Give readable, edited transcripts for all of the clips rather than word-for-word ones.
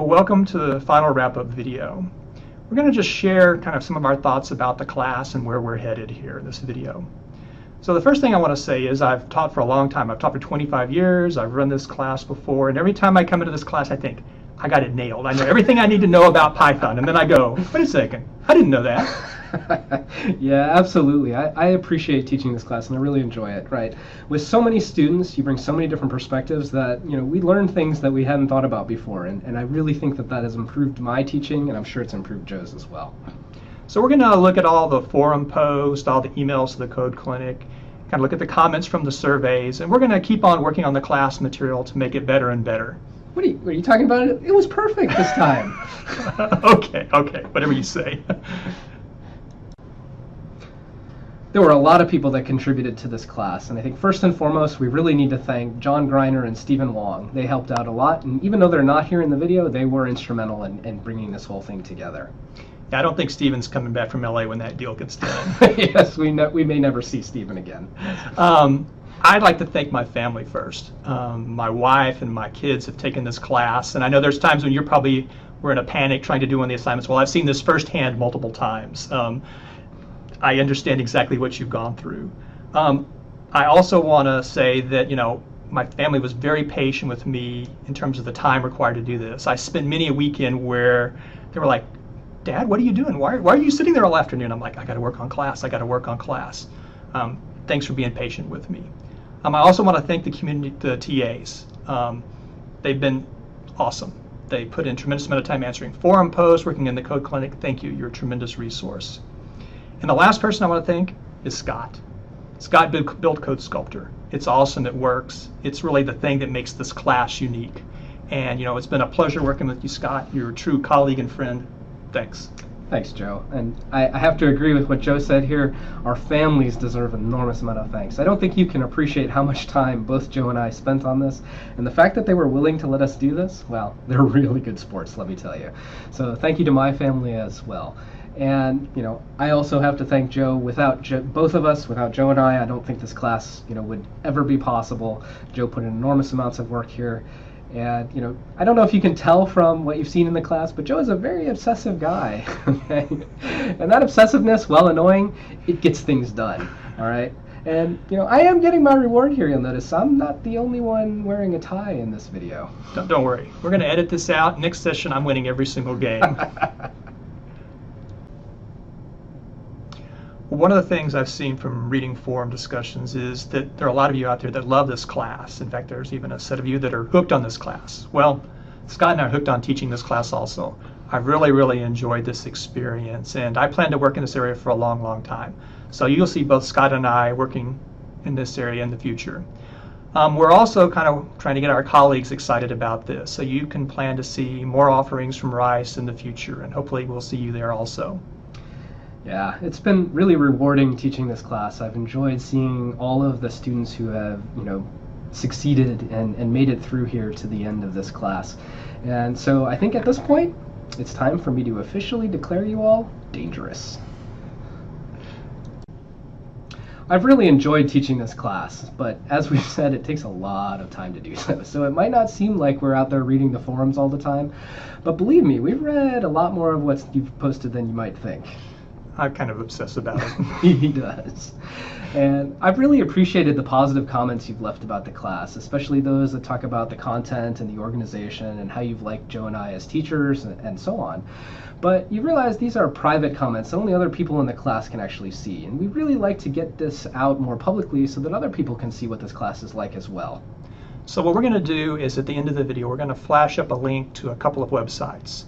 Well, welcome to the final wrap-up video. We're going to just share kind of some of our thoughts about the class and where we're headed here in this video. So the first thing I want to say is I've taught for a long time. I've taught for 25 years. I've run this class before, and every time I come into this class, I think, I got it nailed. I know everything I need to know about Python. And then I go, wait a second, I didn't know that. Yeah, absolutely. I appreciate teaching this class, and I really enjoy it, right? With so many students, you bring so many different perspectives that, we learn things that we hadn't thought about before, and I really think that has improved my teaching, and I'm sure it's improved Joe's as well. So we're going to look at all the forum posts, all the emails to the Code Clinic, kind of look at the comments from the surveys, and we're going to keep on working on the class material to make it better and better. What are you talking about? It was perfect this time. Okay, whatever you say. There were a lot of people that contributed to this class, and I think first and foremost, we really need to thank John Greiner and Stephen Wong. They helped out a lot, and even though they're not here in the video, they were instrumental in bringing this whole thing together. Yeah, I don't think Stephen's coming back from LA when that deal gets done. Yes, we may never see Stephen again. I'd like to thank my family first. My wife and my kids have taken this class, and I know there's times when you probably were in a panic trying to do one of the assignments. Well, I've seen this firsthand multiple times. I understand exactly what you've gone through. I also want to say that, my family was very patient with me in terms of the time required to do this. I spent many a weekend where they were like, Dad, what are you doing? Why are you sitting there all afternoon? I'm like, I got to work on class. Thanks for being patient with me. I also want to thank the community, the TAs. They've been awesome. They put in a tremendous amount of time answering forum posts, working in the Code Clinic. Thank you. You're a tremendous resource. And the last person I want to thank is Scott. Scott built Code Sculptor. It's awesome. It works. It's really the thing that makes this class unique. And, it's been a pleasure working with you, Scott. You're a true colleague and friend. Thanks. Thanks, Joe. And I have to agree with what Joe said here. Our families deserve an enormous amount of thanks. I don't think you can appreciate how much time both Joe and I spent on this. And the fact that they were willing to let us do this, well, they're really good sports, let me tell you. So thank you to my family as well. And, I also have to thank Joe. Without both of us, without Joe and I don't think this class, would ever be possible. Joe put in enormous amounts of work here. And, I don't know if you can tell from what you've seen in the class, but Joe is a very obsessive guy. Okay? And that obsessiveness, while annoying, it gets things done. All right? And, I am getting my reward here. You'll notice I'm not the only one wearing a tie in this video. Don't worry. We're going to edit this out. Next session, I'm winning every single game. One of the things I've seen from reading forum discussions is that there are a lot of you out there that love this class. In fact, there's even a set of you that are hooked on this class. Well, Scott and I are hooked on teaching this class also. I've really enjoyed this experience, and I plan to work in this area for a long time. So you'll see both Scott and I working in this area in the future. We're also kind of trying to get our colleagues excited about this, so you can plan to see more offerings from Rice in the future, and hopefully we'll see you there also. Yeah, it's been really rewarding teaching this class. I've enjoyed seeing all of the students who have, succeeded and made it through here to the end of this class. And so I think at this point, it's time for me to officially declare you all dangerous. I've really enjoyed teaching this class, but as we've said, it takes a lot of time to do so. So it might not seem like we're out there reading the forums all the time, but believe me, we've read a lot more of what you've posted than you might think. I kind of obsess about it. He does. And I've really appreciated the positive comments you've left about the class, especially those that talk about the content and the organization and how you've liked Joe and I as teachers and so on. But you realize these are private comments that only other people in the class can actually see. And we really like to get this out more publicly so that other people can see what this class is like as well. So what we're going to do is at the end of the video, we're going to flash up a link to a couple of websites.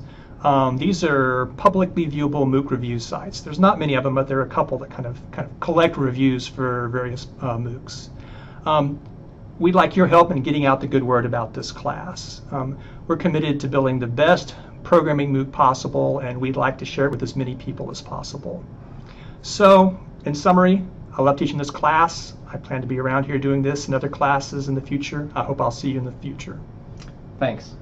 These are publicly viewable MOOC review sites. There's not many of them, but there are a couple that kind of collect reviews for various MOOCs. We'd like your help in getting out the good word about this class. We're committed to building the best programming MOOC possible, and we'd like to share it with as many people as possible. So, in summary, I love teaching this class. I plan to be around here doing this and other classes in the future. I hope I'll see you in the future. Thanks.